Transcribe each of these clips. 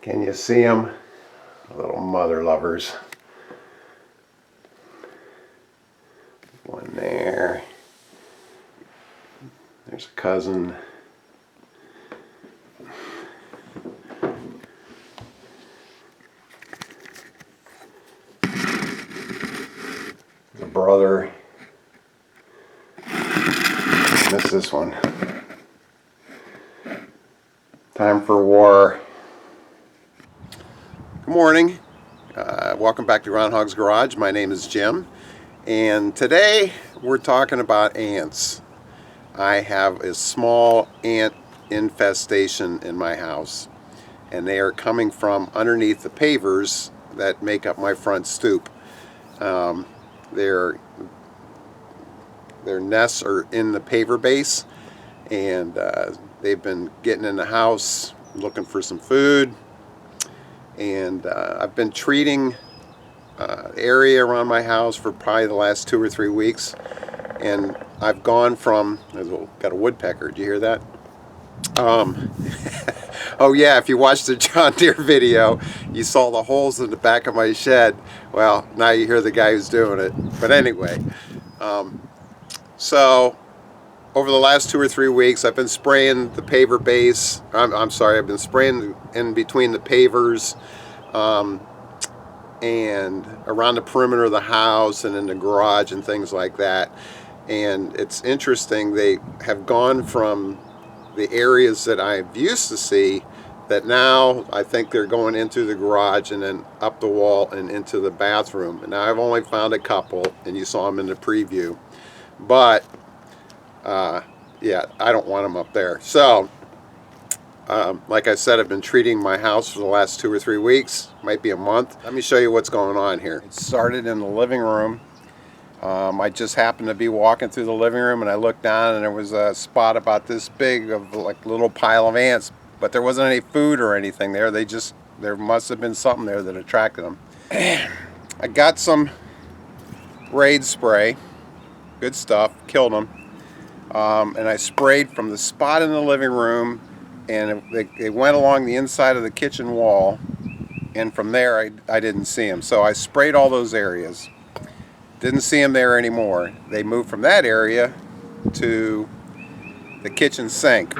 Can you see them? Little mother lovers. One there. There's a cousin. The brother. Missed this one. Time for war. Good morning. Welcome back to Groundhog's Garage. My name is Jim, and today we're talking about ants. I have a small ant infestation in my house, and they are coming from underneath the pavers that make up my front stoop. Their nests are in the paver base, and they've been getting in the house looking for some food. And I've been treating the area around my house for probably the last 2 or 3 weeks, and I've gone from, got a woodpecker, did you hear that? Oh yeah, if you watched the John Deere video, you saw the holes in the back of my shed. Well, now you hear the guy who's doing it. But anyway, so over the last 2 or 3 weeks, I've been spraying the paver base. I'm sorry, I've been spraying in between the pavers and around the perimeter of the house and in the garage and things like that. And it's interesting, they have gone from the areas that I've used to see, that now I think they're going into the garage and then up the wall and into the bathroom. And now I've only found a couple, and you saw them in the preview. But yeah, I don't want them up there. So like I said, I've been treating my house for the last 2 or 3 weeks, might be a month. Let me show you what's going on here. It started in the living room. I just happened to be walking through the living room, and I looked down, and there was a spot about this big of like a little pile of ants, but there wasn't any food or anything there. There must have been something there that attracted them. I got some Raid spray, good stuff, killed them. And I sprayed from the spot in the living room, and they went along the inside of the kitchen wall, and from there I didn't see them. So I sprayed all those areas. Didn't see them there anymore. They moved from that area to the kitchen sink.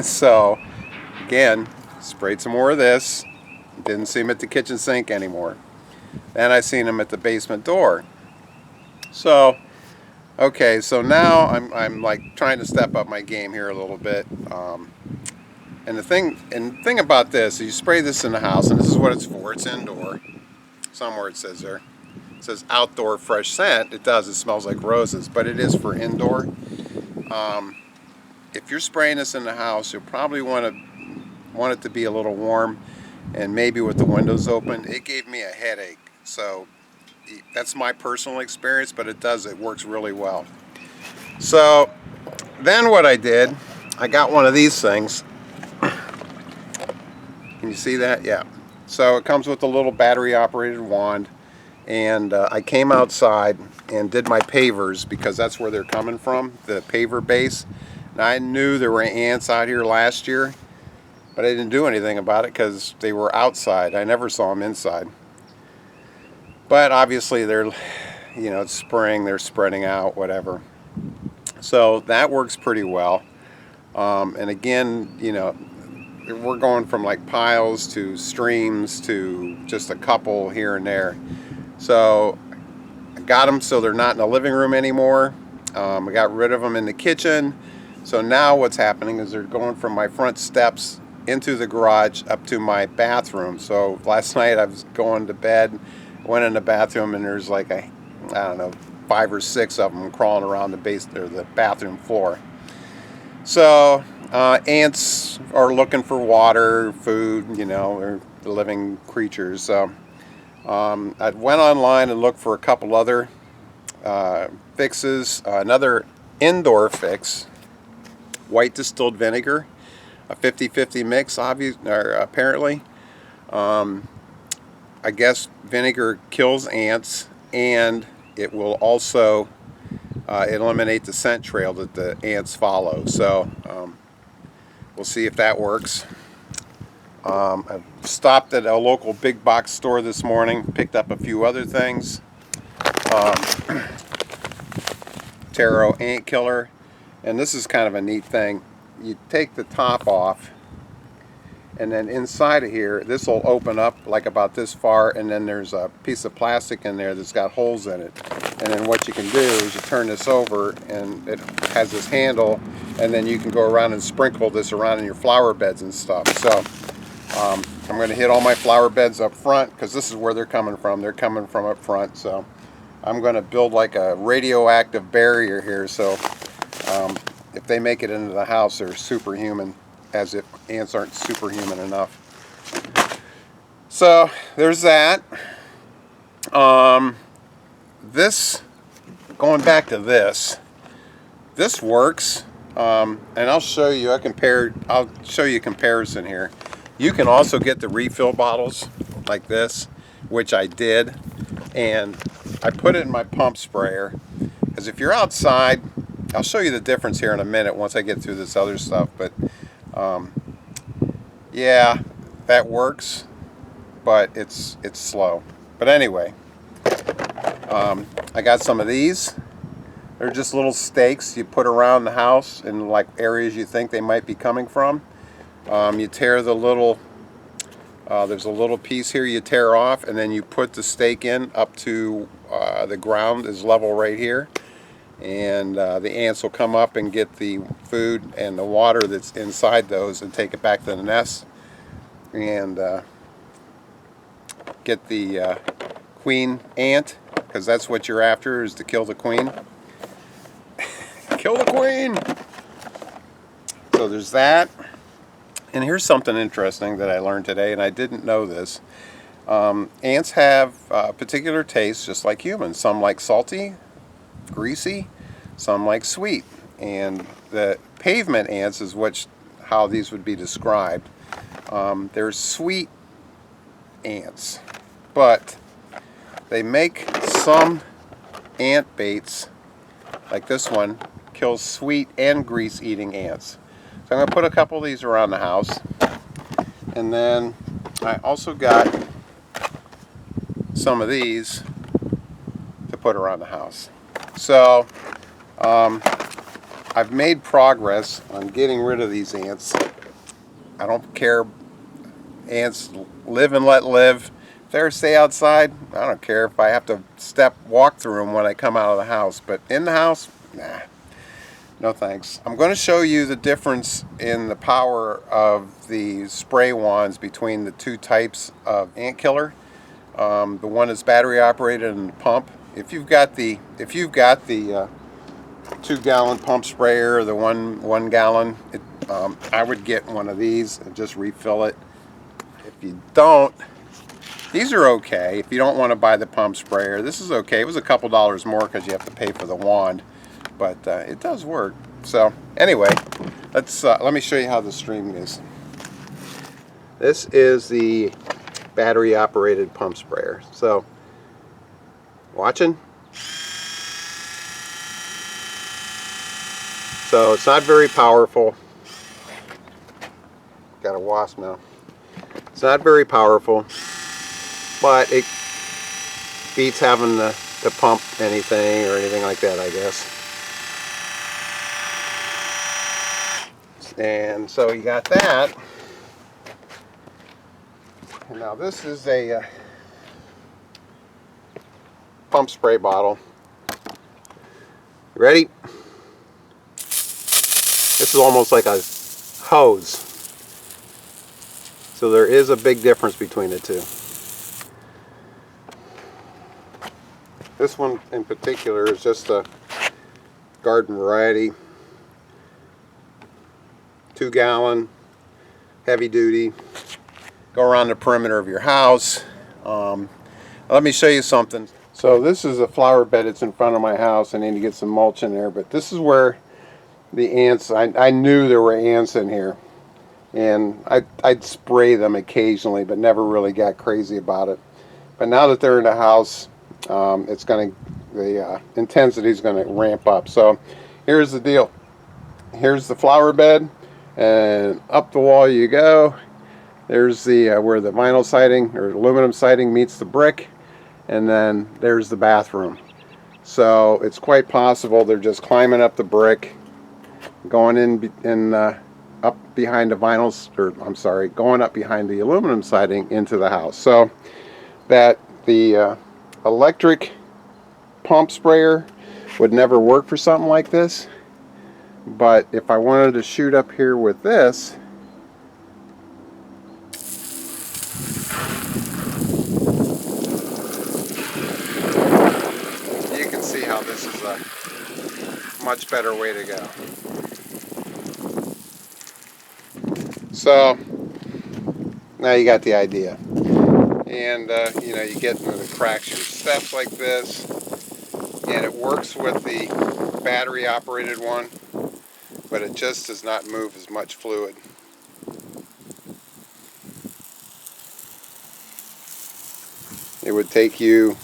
So again, sprayed some more of this. Didn't see them at the kitchen sink anymore. Then I seen them at the basement door. So okay, so now I'm like trying to step up my game here a little bit. And the thing about this is you spray this in the house, and this is what it's for. It's indoor. Somewhere it says there. It says outdoor fresh scent. It does. It smells like roses, but it is for indoor. If you're spraying this in the house, you'll probably want it to be a little warm, and maybe with the windows open. It gave me a headache, so that's my personal experience, but it works really well. So then what I did, I got one of these things. Can you see that? Yeah. So it comes with a little battery operated wand, and I came outside and did my pavers, because that's where they're coming from, the paver base. Now I knew there were ants out here last year, but I didn't do anything about it because they were outside. I never saw them inside. But obviously they're, it's spring, they're spreading out, whatever. So that works pretty well. And again, we're going from like piles to streams to just a couple here and there. So I got them so they're not in the living room anymore. I got rid of them in the kitchen. So now what's happening is they're going from my front steps into the garage up to my bathroom. So last night I was going to bed, went in the bathroom, and there's like I don't know, 5 or 6 of them crawling around the bathroom floor. So ants are looking for water, food, they're the living creatures. So I went online and looked for a couple other fixes. Another indoor fix, white distilled vinegar, a 50-50 mix, apparently. I guess vinegar kills ants, and it will also eliminate the scent trail that the ants follow. So we'll see if that works. I've stopped at a local big box store this morning, picked up a few other things. Taro ant killer, and this is kind of a neat thing. You take the top off, and then inside of here, this will open up like about this far, and then there's a piece of plastic in there that's got holes in it. And then what you can do is you turn this over, and it has this handle, and then you can go around and sprinkle this around in your flower beds and stuff. So I'm going to hit all my flower beds up front, because this is where they're coming from. They're coming from up front. So I'm going to build like a radioactive barrier here, so if they make it into the house, they're superhuman, as if ants aren't superhuman enough. So there's that. This, going back to this works, and I'll show you. I'll show you a comparison here. You can also get the refill bottles like this, which I did, and I put it in my pump sprayer. Because if you're outside, I'll show you the difference here in a minute once I get through this other stuff. But yeah, that works, but it's slow. But anyway, I got some of these. They're just little stakes you put around the house in like areas you think they might be coming from. You tear the little, there's a little piece here you tear off, and then you put the stake in up to the ground is level right here, and the ants will come up and get the food and the water that's inside those and take it back to the nest, and get the queen ant, because that's what you're after, is to kill the queen. Kill the queen! So there's that. And here's something interesting that I learned today, and I didn't know this. Ants have particular tastes just like humans. Some like salty, greasy, some like sweet. And the pavement ants is how these would be described. They're sweet ants, but they make some ant baits, like this one, kills sweet and grease eating ants. So I'm going to put a couple of these around the house, and then I also got some of these to put around the house. So I've made progress on getting rid of these ants. I don't care. Ants live and let live. If they stay outside, I don't care if I have to walk through them when I come out of the house. But in the house, nah. No thanks. I'm going to show you the difference in the power of the spray wands between the two types of ant killer. The one that's battery operated and the pump. If you've got the 2-gallon pump sprayer or the one gallon, I would get one of these and just refill it. If you don't, these are okay. If you don't want to buy the pump sprayer, this is okay. It was a couple dollars more because you have to pay for the wand. But it does work. So anyway, let me show you how the stream is. This is the battery operated pump sprayer. So watching. So it's not very powerful. Got a wasp now. It's not very powerful, but it beats having to pump anything or anything like that, I guess. And so you got that. And now this is a pump spray bottle. You ready? This is almost like a hose. So there is a big difference between the two. This one in particular is just a garden variety. 2-gallon, heavy duty. Go around the perimeter of your house. Let me show you something. So this is a flower bed that's in front of my house. I need to get some mulch in there, but this is where the ants, I knew there were ants in here. And I'd spray them occasionally, but never really got crazy about it. But now that they're in the house, the intensity is going to ramp up. So here's the deal. Here's the flower bed, and up the wall you go. There's the where the vinyl siding or aluminum siding meets the brick, and then there's the bathroom. So it's quite possible they're just climbing up the brick, going in up behind the vinyls, or I'm sorry, going up behind the aluminum siding into the house. So that the electric pump sprayer would never work for something like this. But if I wanted to shoot up here with this, you can see how this is a much better way to go. So now you got the idea. And you know, you get into the cracks your steps like this, and it works with the battery operated one, but it just does not move as much fluid. It would take you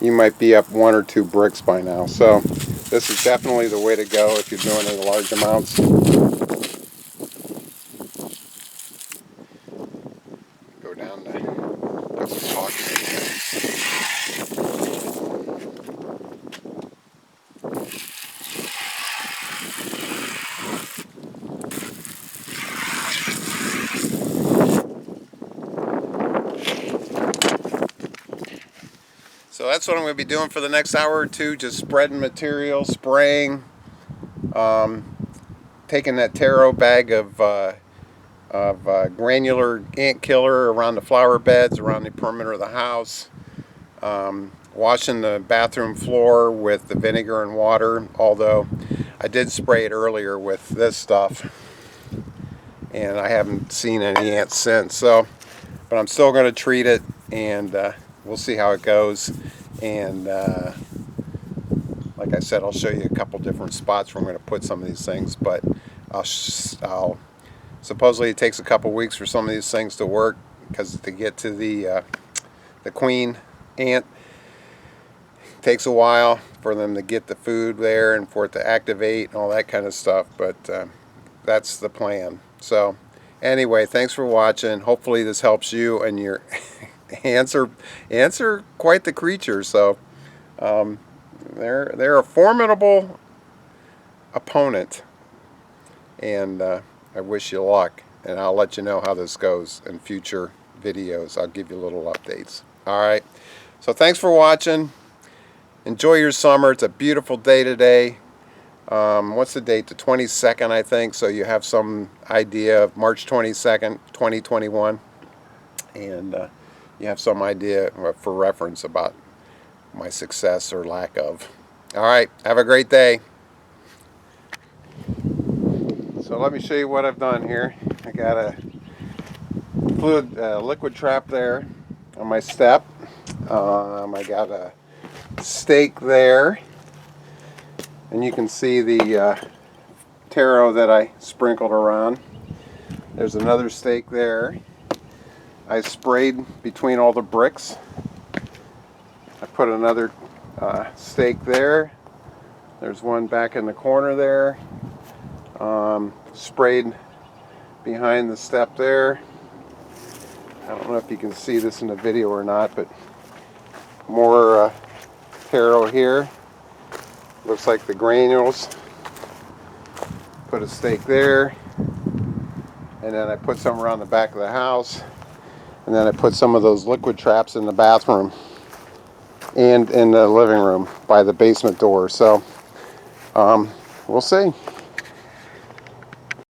might be up 1 or 2 bricks by now. So this is definitely the way to go if you're doing it in large amounts. Go down to put some caulk in here. So that's what I'm going to be doing for the next hour or two, just spreading material, spraying, taking that taro bag of granular ant killer around the flower beds, around the perimeter of the house, washing the bathroom floor with the vinegar and water, although I did spray it earlier with this stuff, and I haven't seen any ants since. So, but I'm still going to treat it, and we'll see how it goes. And like I said, I'll show you a couple different spots where I'm going to put some of these things. But I'll supposedly it takes a couple weeks for some of these things to work, because to get to the queen ant, it takes a while for them to get the food there and for it to activate and all that kind of stuff. But that's the plan. So anyway, thanks for watching. Hopefully this helps you, and your ants are quite the creature. So they're a formidable opponent, and I wish you luck, and I'll let you know how this goes in future videos. I'll give you little updates. Alright, so thanks for watching. Enjoy your summer. It's a beautiful day today. What's the date? The 22nd, I think. So you have some idea of March 22nd, 2021. And you have some idea for reference about my success or lack of. Alright, have a great day. So let me show you what I've done here. I got a fluid liquid trap there on my step. I got a stake there, and you can see the taro that I sprinkled around. There's another stake there. I sprayed between all the bricks. I put another stake there. There's one back in the corner there. Sprayed behind the step there. I don't know if you can see this in the video or not, but more taro here. Looks like the granules. Put a stake there, and then I put some around the back of the house, and then I put some of those liquid traps in the bathroom and in the living room by the basement door. So we'll see.